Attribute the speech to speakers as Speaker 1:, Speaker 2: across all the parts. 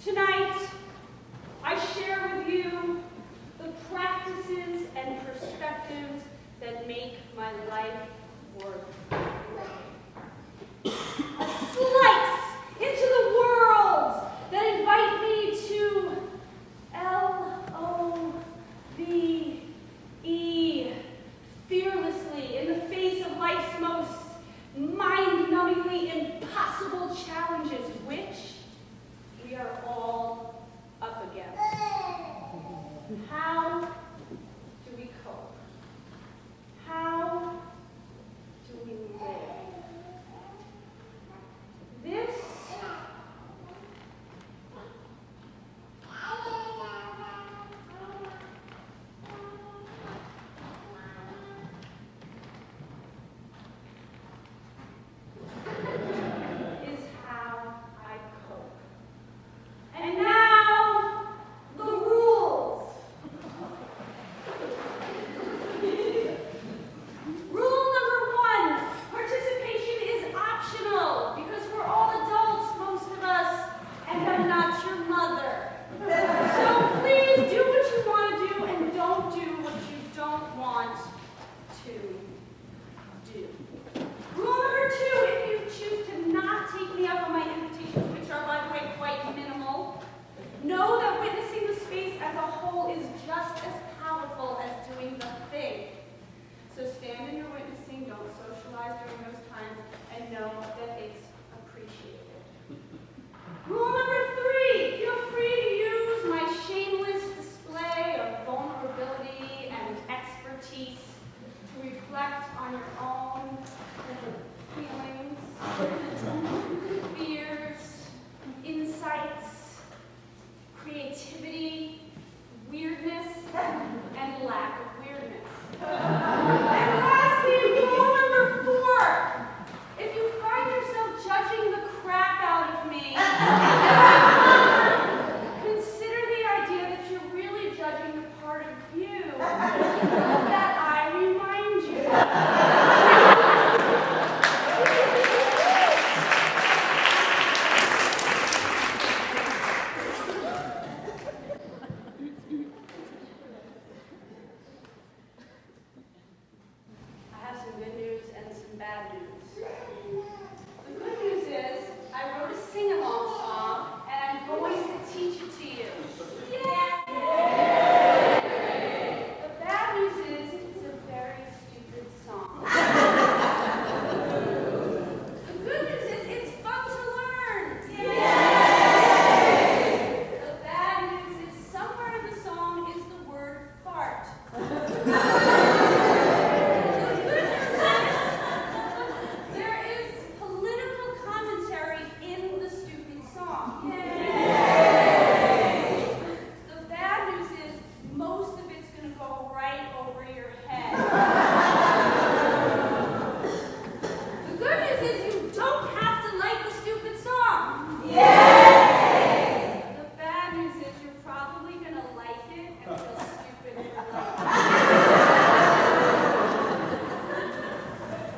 Speaker 1: Tonight, I share with you the practices and perspectives that make my life worth living. A slice into the world that invite me to L-O-V-E, fearlessly in the face of life's most mind-numbingly impossible challenges, which we are all up against. How do we cope? How do we live? This is how I cope. And now, the rules. Rule number 1, participation is optional because we're all adults, most of us, and I'm not your mother. So please do what you want to do and don't do what you don't want to do. Rule number 2, if you choose to not take me up on my invitations, which are, by the way, quite minimal, know that witnessing the space as a whole is just as powerful as doing the thing. So stand in your witnessing, don't socialize during those times, and know that it's appreciated. Rule number 3, feel free to use my shameless display of vulnerability and expertise to reflect on your own feelings, fears, insights, creativity, weirdness, and lack of weirdness. And lastly, rule number 4, if you find yourself judging the crap out of me, consider the idea that you're really judging the part of you that I remind you. I have some good news and some bad news. The good news is I wrote a sing-along song and I'm going to teach it to you. Yay! The bad news is it's a very stupid song. The good news is it's fun to learn. Yay! The bad news is somewhere in the song is the word fart. There is political commentary in the stupid song. Yay! The bad news is most of it's going to go right over your head. The good news is you don't have to like the stupid song. Yay! The bad news is you're probably going to like it and feel stupid for life.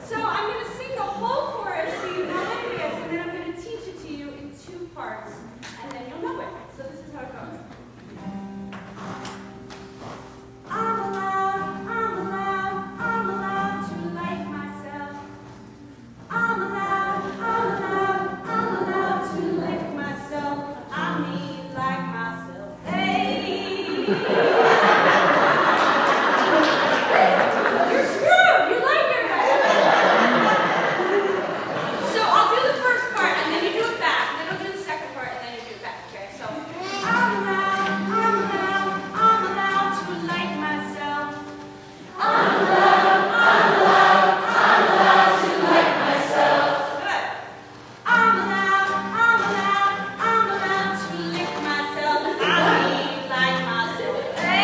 Speaker 1: So I'm going to sing the whole chorus so you know what it is, and then I'm going to teach it to you in 2 parts, and then you'll know it. So this is how it goes. I'm allowed to like myself. I'm allowed to like myself. I mean like myself. Hey! You're screwed! You like it, right? So I'll do the first part, and then you do it back. And then I'll do the second part, and then you do it back. Okay? So I'm allowed to like myself. I'm allowed to like myself. Good. I'm allowed to lick myself. I mean like myself. Hey!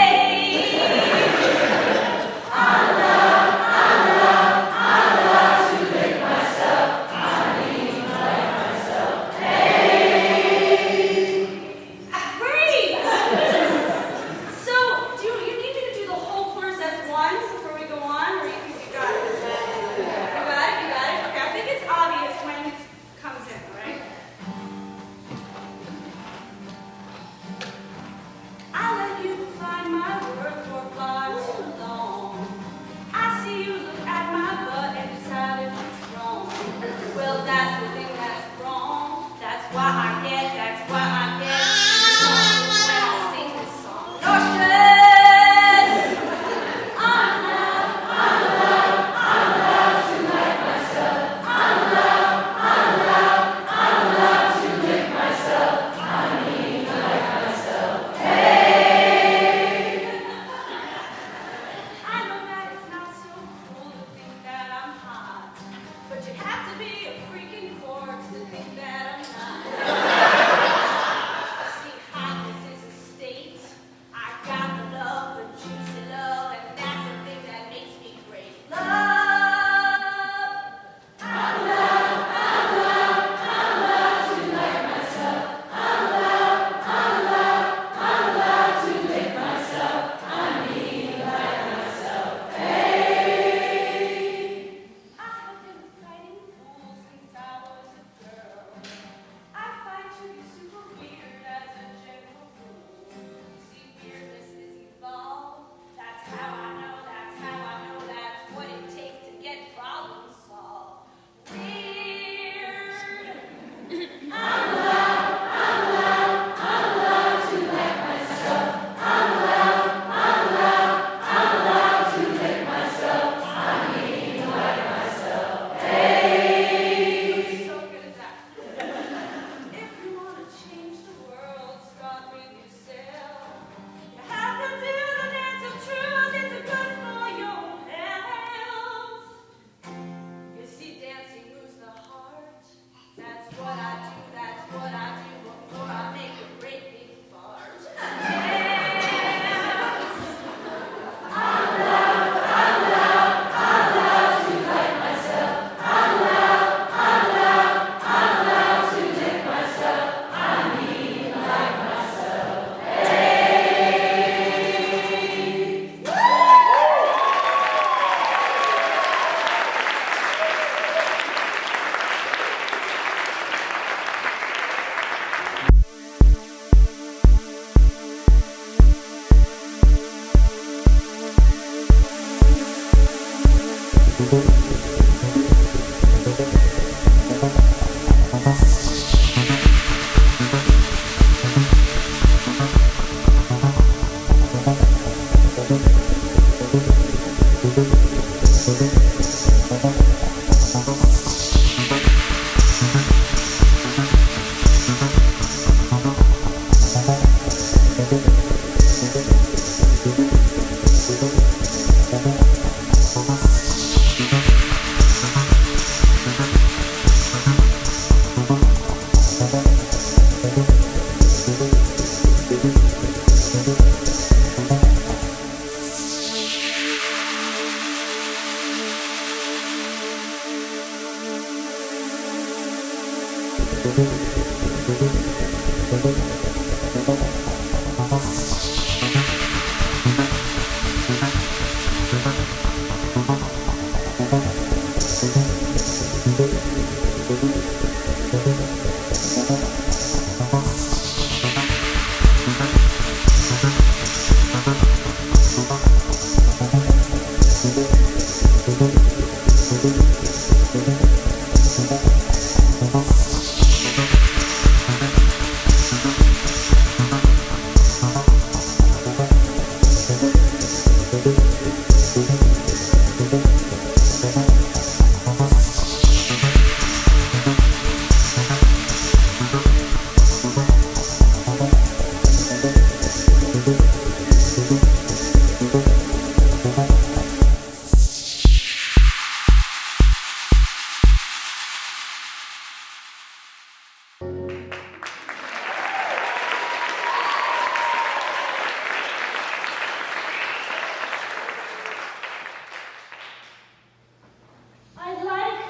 Speaker 1: I'd like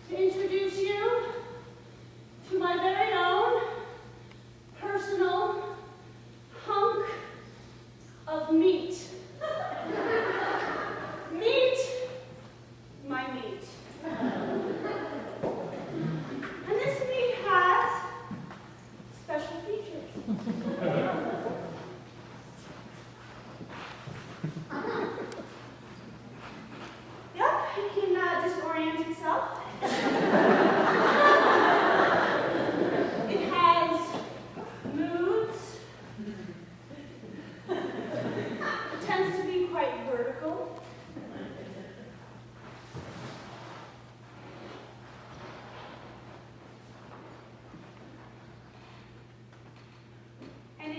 Speaker 1: to introduce you to my very own personal hunk of meat. Meat, my meat. And this meat has special features. Yep, he can disorient himself. It has moods. It tends to be quite vertical. And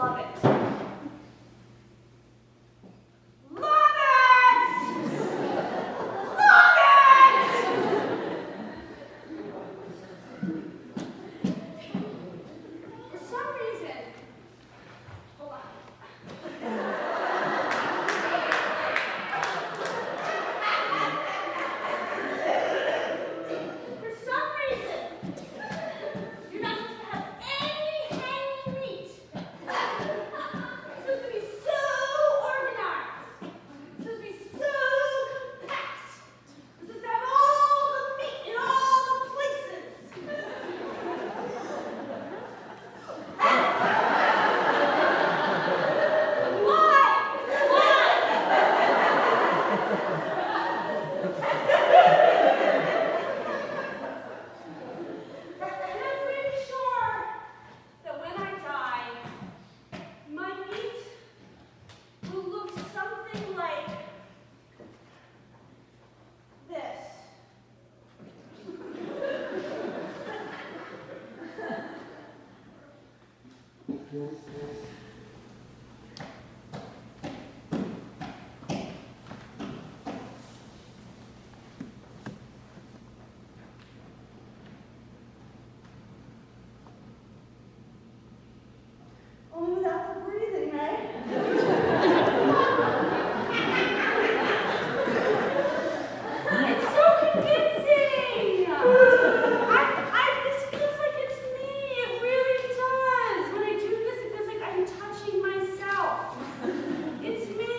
Speaker 1: love it. Love it! Love it! For some reason, hold on. For some reason, you're not supposed to have any hanging meat. It's supposed to be so organized. It's supposed to be so compact. It's supposed to have all the meat in all the places. Why? And I'm pretty sure that when I die, my meat will look something like this. Only without the breathing, right? It's so convincing! This feels like it's me. It really does. When I do this, it feels like I'm touching myself. It's me.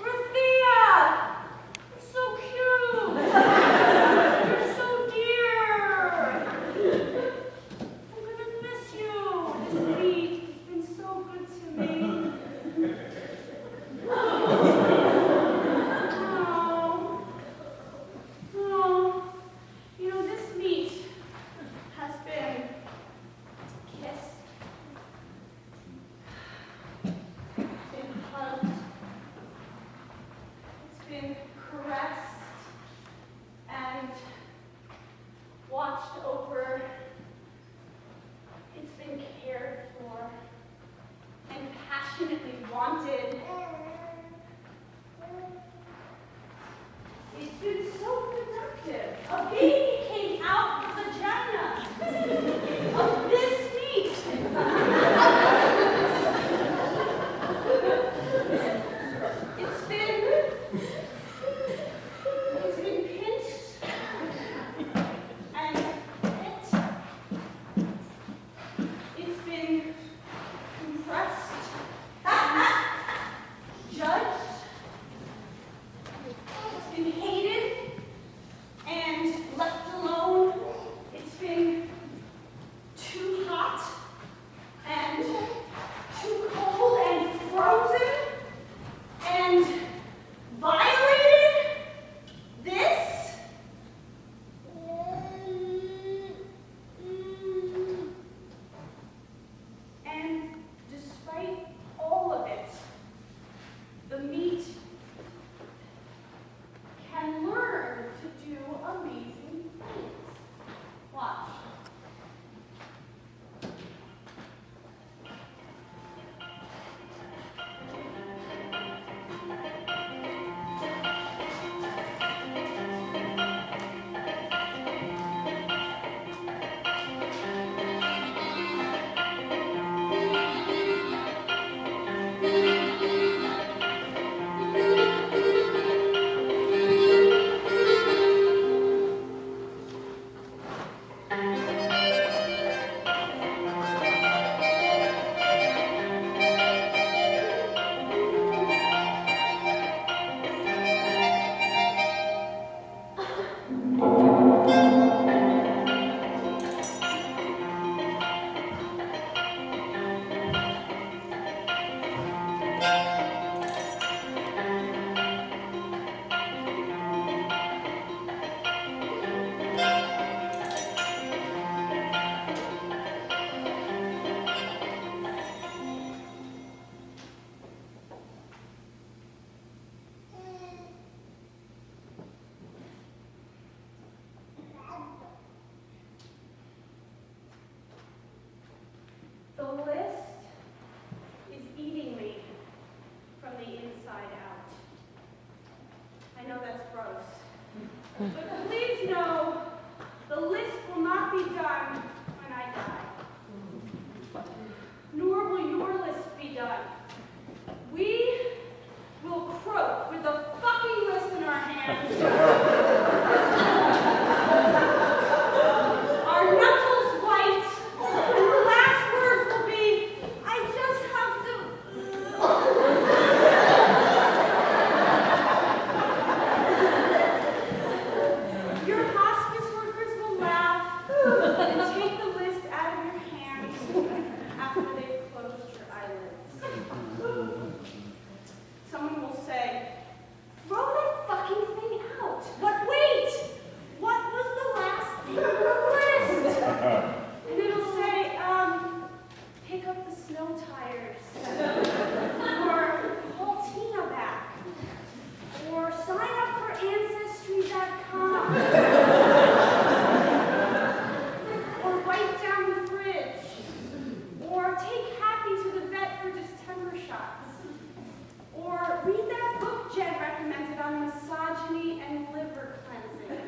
Speaker 1: Rathea. You're so cute. You're so dear. I'm gonna miss you. This week has been so good to me. Oh, you know, this meat has been kissed, it's been hugged, it's been caressed and watched over. It's been cared for and passionately wanted. It's been so productive. A baby came out of the vagina of this meat. It's been pinched and bit. It's been compressed snow tires. Or call Tina back. Or sign up for Ancestry.com. Or wipe down the fridge. Or take Happy to the vet for distemper shots. Or read that book Jed recommended on misogyny and liver cleansing.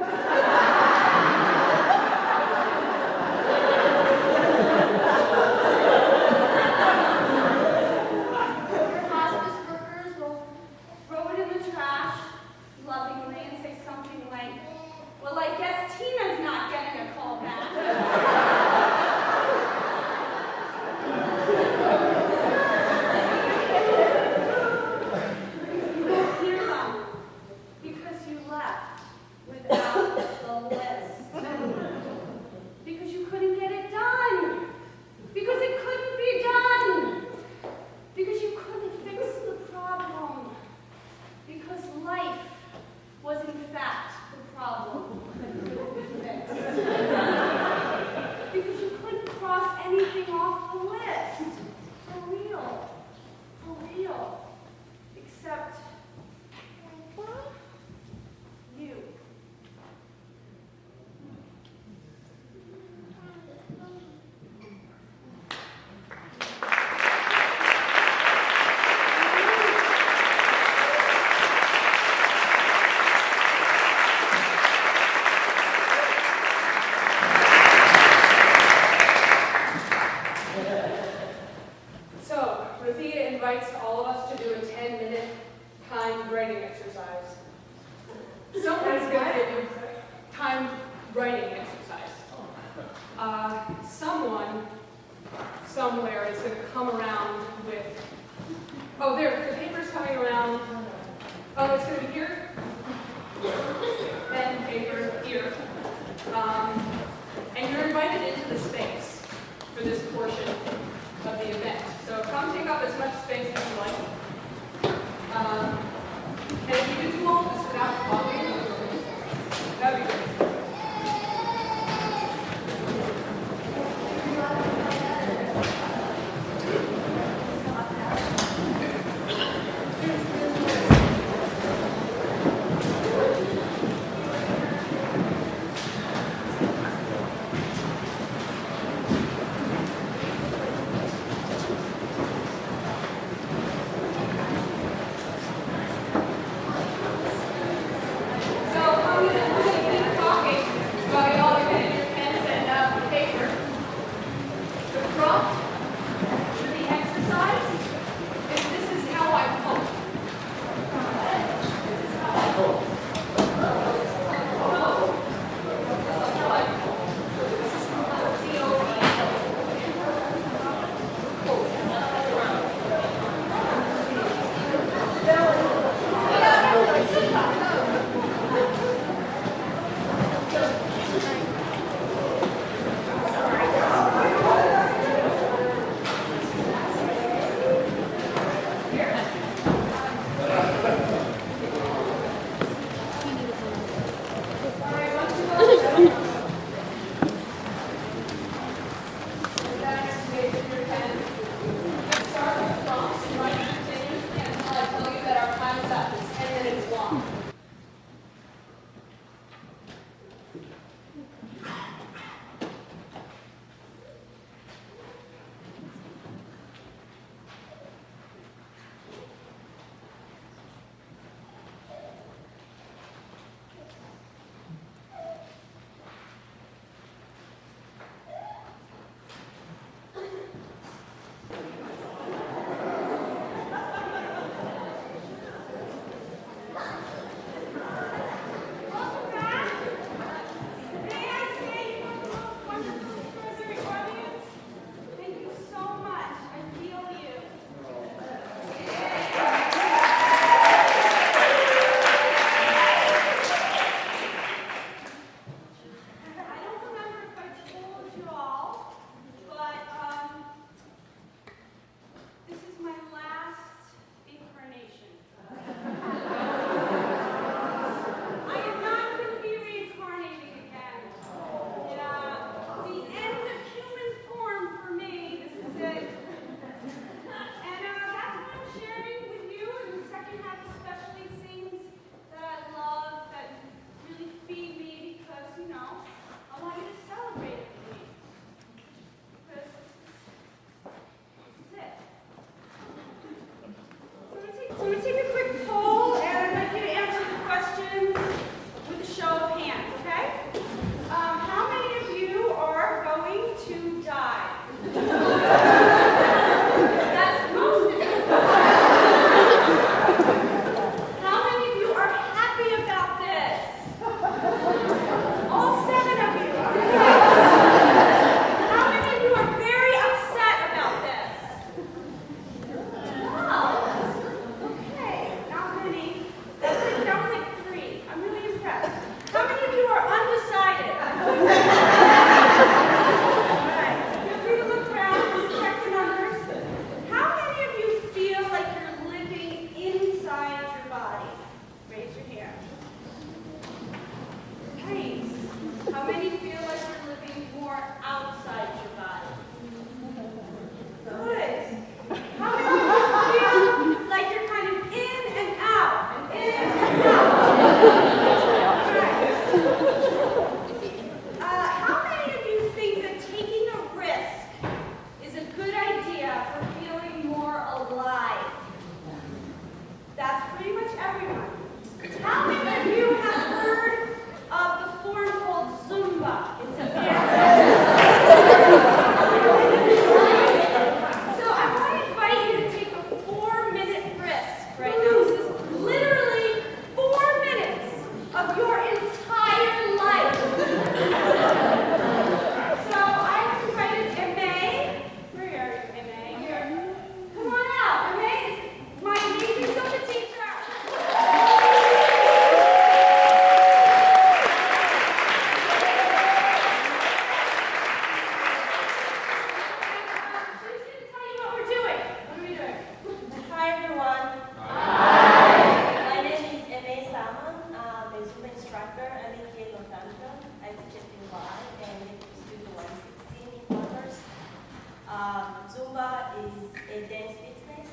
Speaker 2: is a dance business.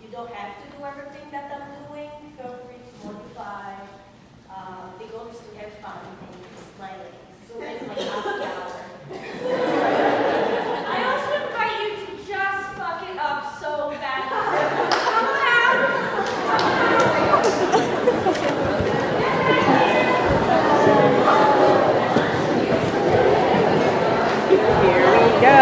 Speaker 2: You don't have to do everything that I'm doing. Feel free to modify. The goal is to have fun and smiling. So that's my happy hour.
Speaker 1: I also invite you to just fuck it up so bad.
Speaker 3: Here we go.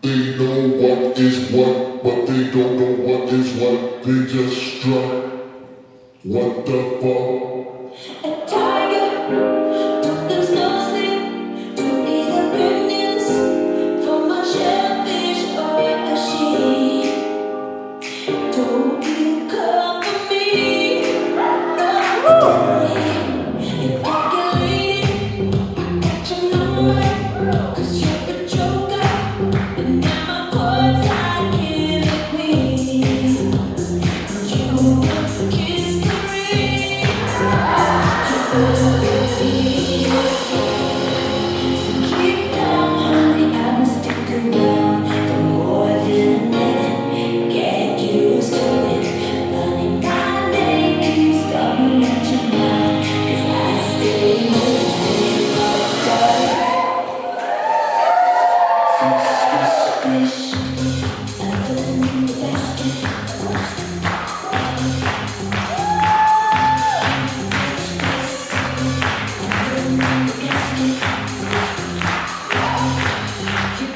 Speaker 4: They know what is what, but they don't know what is what. They just strut. What the fuck?
Speaker 5: A tiger, don't lose no sleep. Don't need opinions from a shellfish or a sheep. Don't you come for me. You're calculating, I got your number. 'Cause you're a joker, and I'm a courtside killer queen. You kiss the ring. Keep down, honey, I'ma stick around for more than a minute. Get used to it. Running my name keeps coming at your mouth. 'Cause I stay with you. Swish, swish, swish. I put them in the basket. Keep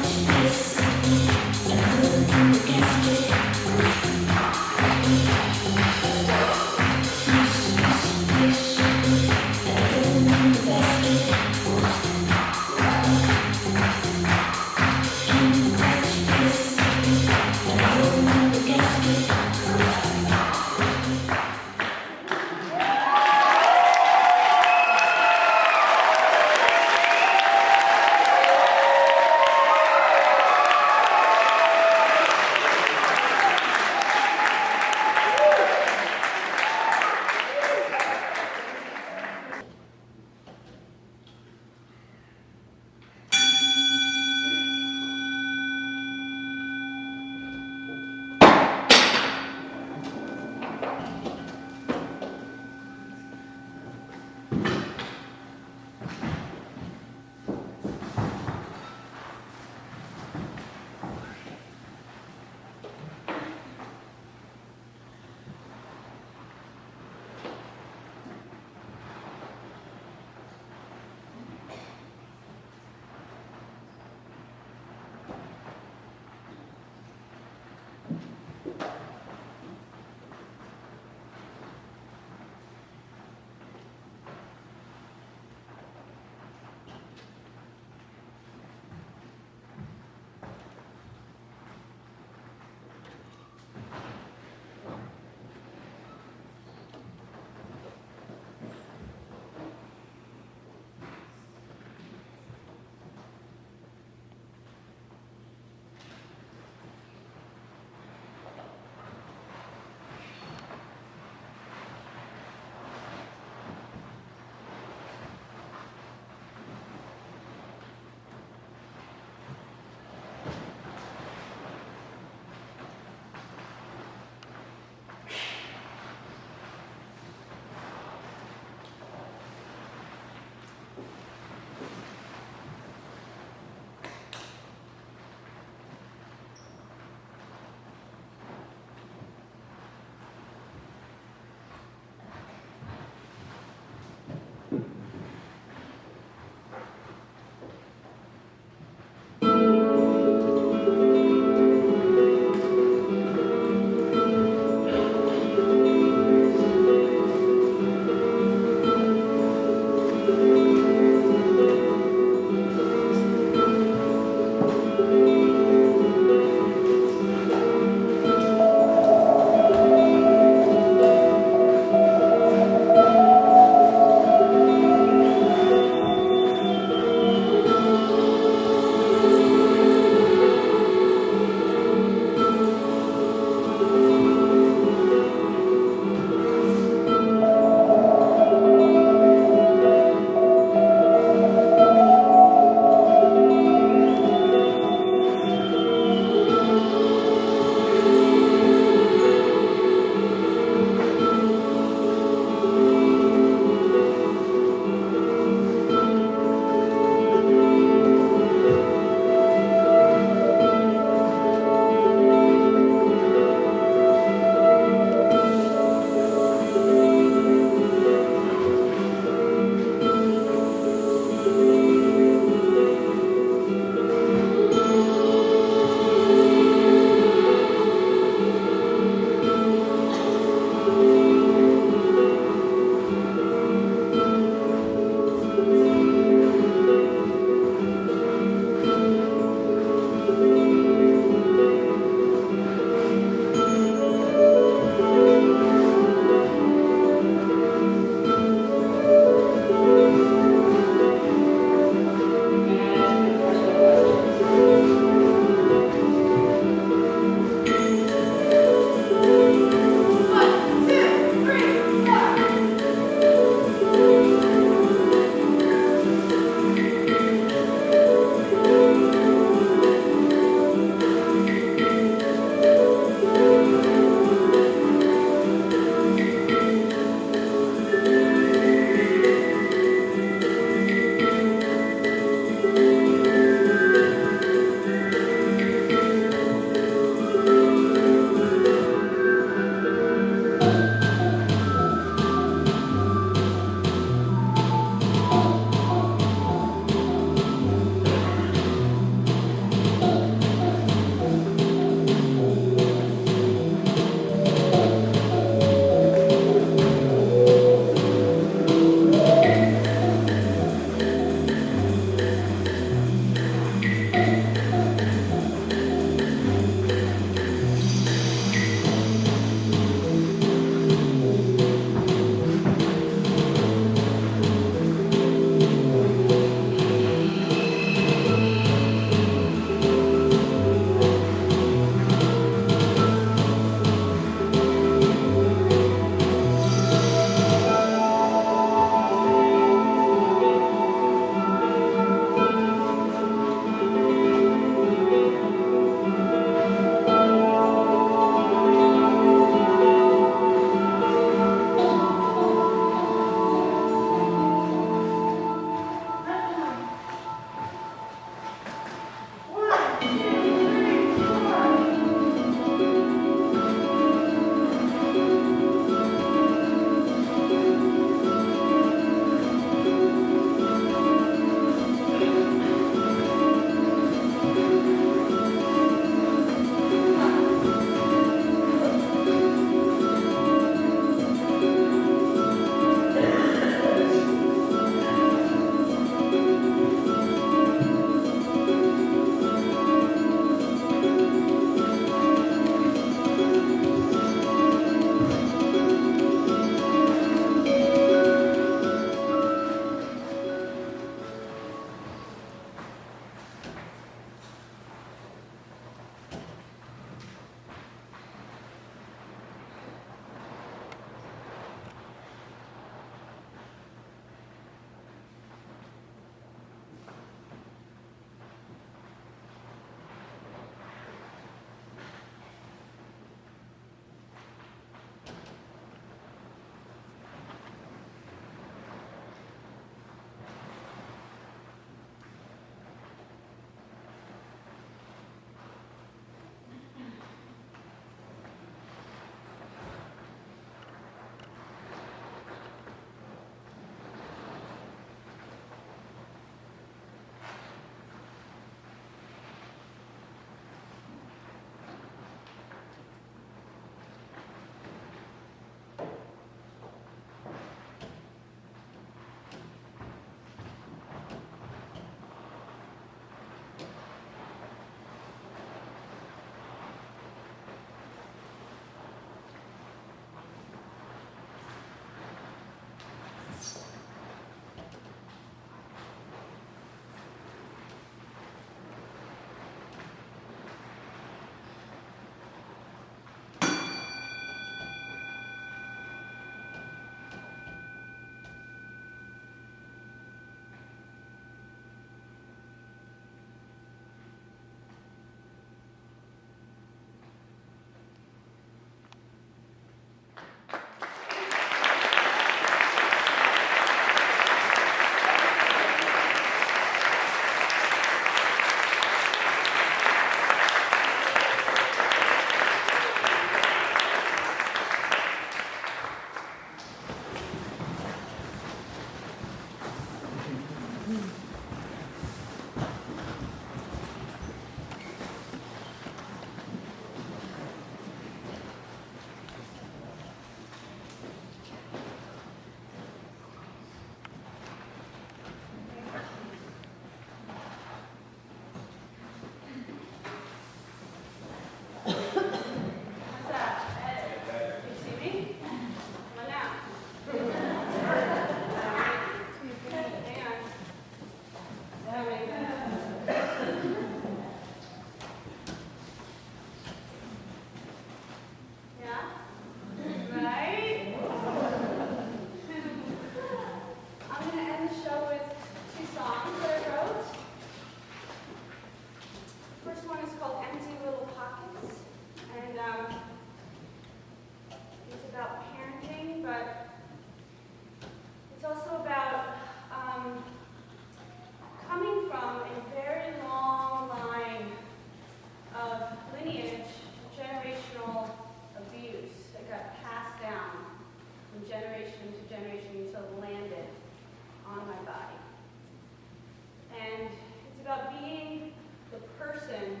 Speaker 1: about being the person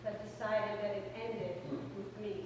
Speaker 1: that decided that it ended with me.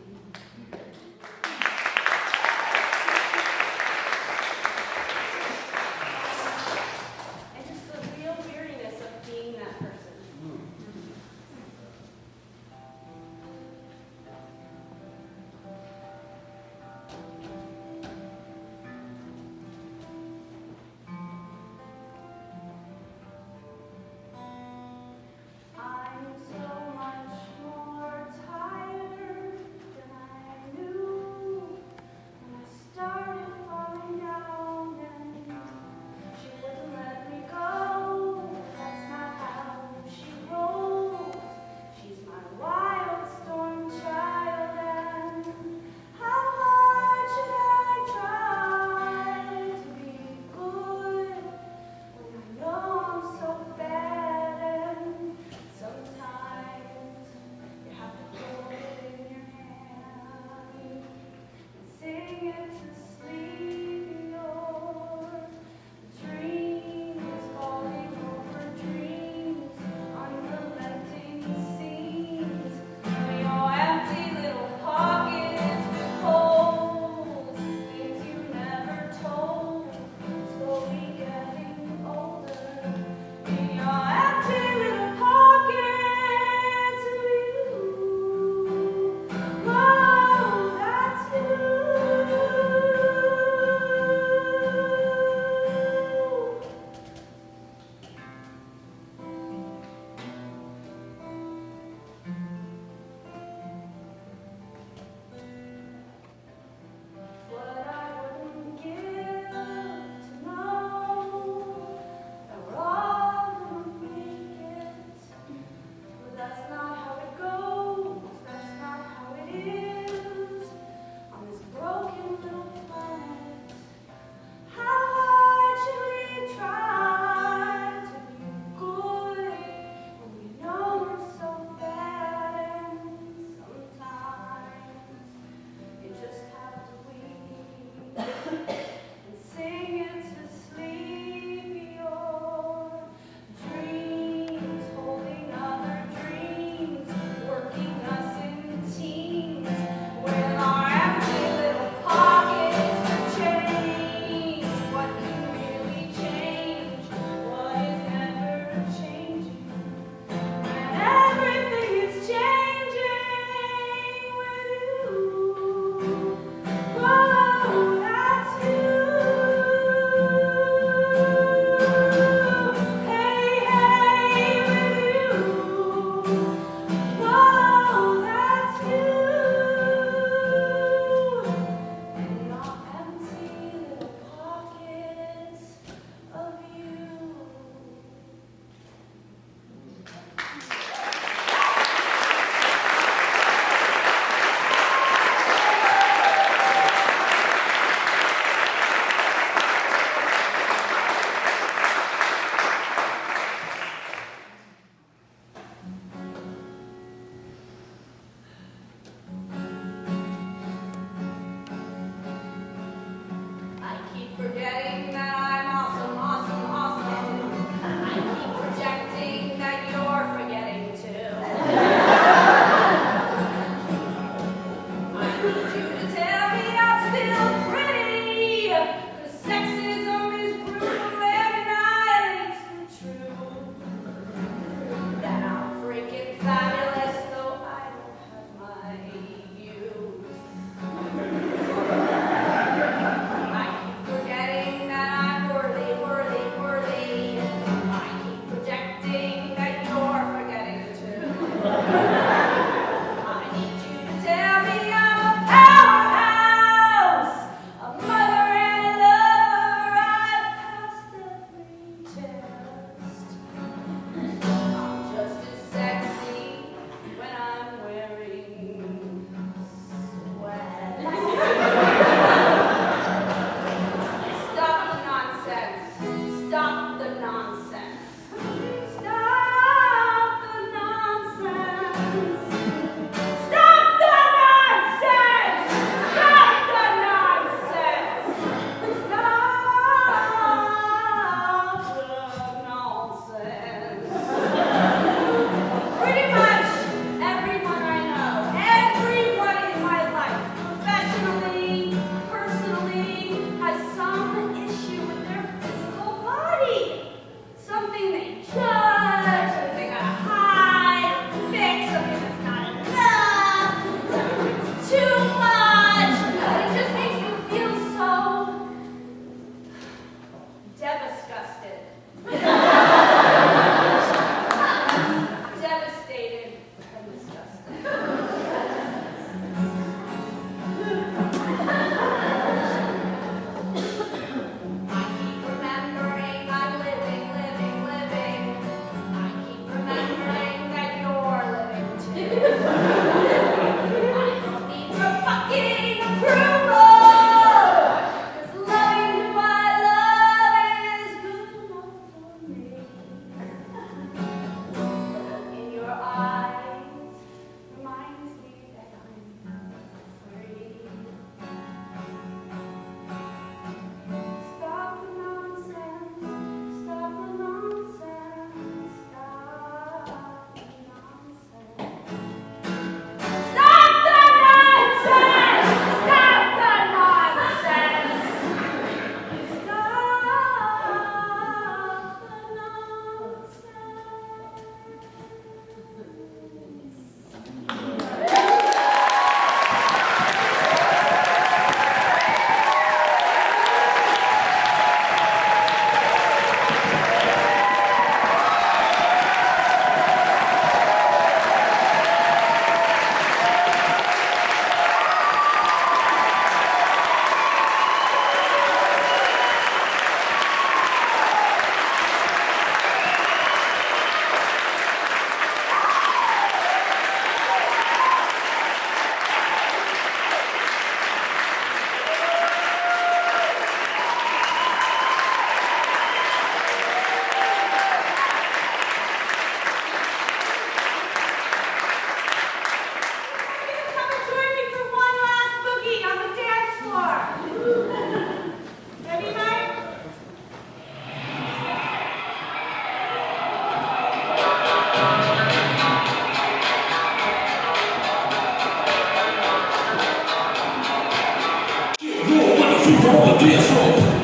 Speaker 1: fabulous, though I don't have my views. I keep forgetting that I'm worthy. I keep projecting that you're forgetting too. I need you to tell me I'm a powerhouse, a mother and a lover. I've passed every test. I'm just as sexy when I'm wearing sweats. Stop the nonsense. Stop the nonsense. Stop the nonsense. Stop the nonsense. Stop the nonsense. Stop the nonsense. Pretty much everyone I know, everyone in my life, professionally, personally, has some issue with their physical body. Something they judge, something they gotta hide, fix, something that's not enough, something that's too much. It just makes me feel so disgusted. Devastated and disgusted. I keep remembering I'm living. I keep remembering that you're living too. I don't need your fucking approval, 'cause loving who I love is good enough for me. In your eyes reminds me that I'm free. Stop the nonsense. Stop the nonsense. Stop the nonsense. Stop the nonsense. Stop the nonsense. Come and join me for one last boogie on the dance floor. Ready, Mike?
Speaker 6: You're on the dance floor.